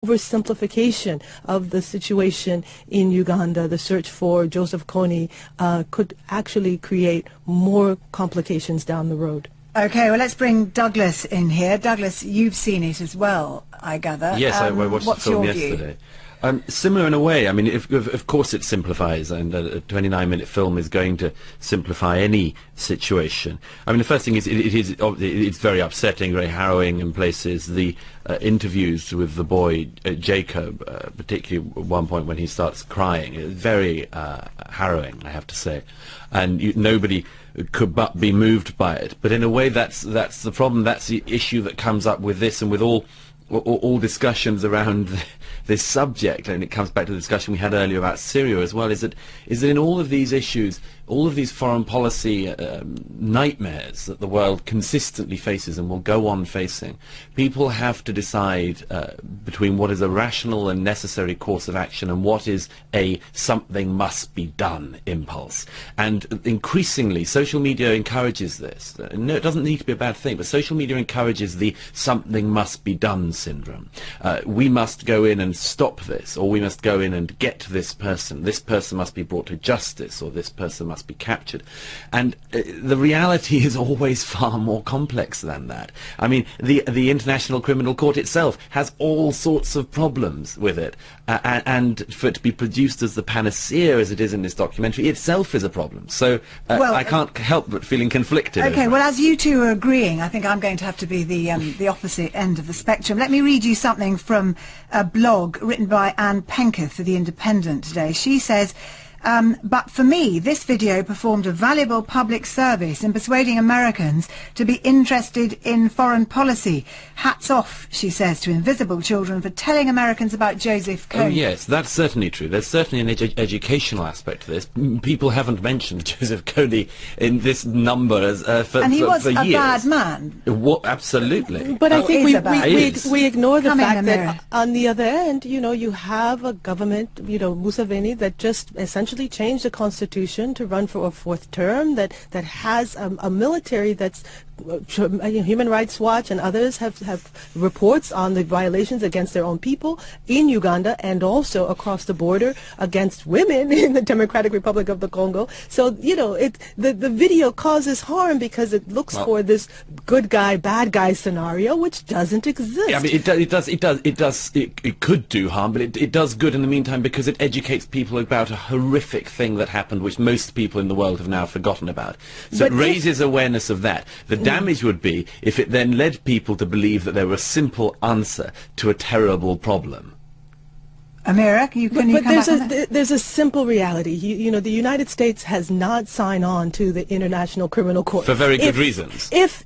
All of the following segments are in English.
oversimplification of the situation in Uganda, the search for Joseph Kony, could actually create more complications down the road. Okay, well, let's bring Douglas in here. Douglas, you've seen it as well, I gather. Yes, I watched the film yesterday. Similar in a way. I mean, of course it simplifies, and a 29-minute film is going to simplify any situation. I mean, the first thing is it's very upsetting, very harrowing in places. The interviews with the boy, Jacob, particularly at one point when he starts crying, is very harrowing, I have to say. And nobody could but be moved by it. But in a way, that's the problem. That's the issue that comes up with this and with all discussions around this subject, and it comes back to the discussion we had earlier about Syria as well, is that in all of these issues, all of these foreign policy nightmares that the world consistently faces and will go on facing, people have to decide between what is a rational and necessary course of action and what is a something must be done impulse. And increasingly, social media encourages this. No, it doesn't need to be a bad thing, but social media encourages the something must be done syndrome. We must go in and stop this, or we must go in and get this person must be brought to justice, or this person must be captured. And the reality is always far more complex than that. I mean, the International Criminal Court itself has all sorts of problems with it, and for it to be produced as the panacea as it is in this documentary itself is a problem. So well, I can't help but feeling conflicted. Okay, well, as you two are agreeing, I think I'm going to have to be the opposite end of the spectrum. Let me read you something from a blog written by Anne Penketh for The Independent today. She says, but for me, this video performed a valuable public service in persuading Americans to be interested in foreign policy. Hats off, she says, to Invisible Children for telling Americans about Joseph Kony. Oh yes, that's certainly true. There's certainly an educational aspect to this. People haven't mentioned Joseph Kony in this number for and he was a bad man. Absolutely. But I think we ignore the fact that on the other end, you have a government, Museveni, that just essentially changed the constitution to run for a fourth term, that has a military that's Human Rights Watch and others have reports on the violations against their own people in Uganda and also across the border against women in the Democratic Republic of the Congo. So the video causes harm because it looks for this good guy bad guy scenario, which doesn't exist. Yeah, I mean, it could do harm, but it does good in the meantime because it educates people about a horrific thing that happened, which most people in the world have now forgotten about. So it raises awareness of that. The damage would be if it then led people to believe that there were a simple answer to a terrible problem. Amira, there's a simple reality. The United States has not signed on to the International Criminal Court for very good reasons. If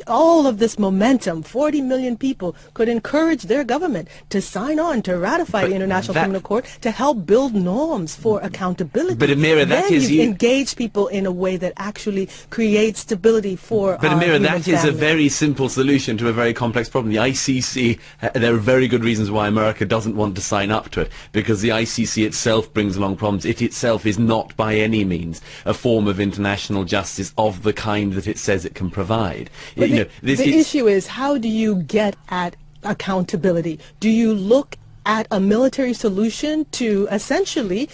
all of this momentum, 40 million people, could encourage their government to sign on to ratify the International Criminal Court to help build norms for accountability, but Amira, that is you engage people in a way that actually creates stability for. But Amira, that is a very simple solution to a very complex problem. The ICC, there are very good reasons why America doesn't want to sign up to it, because the ICC itself brings along problems. It itself is not by any means a form of international justice of the kind that it says it can provide. The issue is, how do you get at accountability? Do you look at a military solution to essentially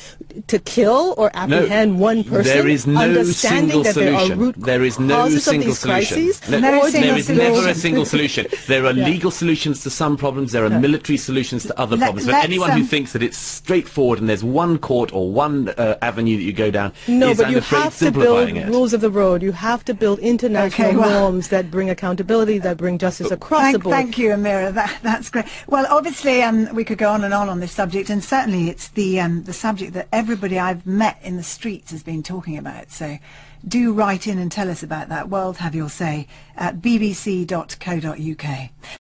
to kill or apprehend one person? There is no single solution. There is no single solution. There is never a single solution. There are legal solutions to some problems. There are military solutions to other problems. But anyone who thinks that it's straightforward and there's one court or one avenue that you go down is, I'm afraid, simplifying it. You have to build rules of the road. You have to build international norms that bring accountability, that bring justice across the board. Thank you, Amira. That's great. Well, obviously, we could go on this subject, and certainly it's the subject that everybody I've met in the streets has been talking about. So do write in and tell us about that. World Have Your Say at bbc.co.uk.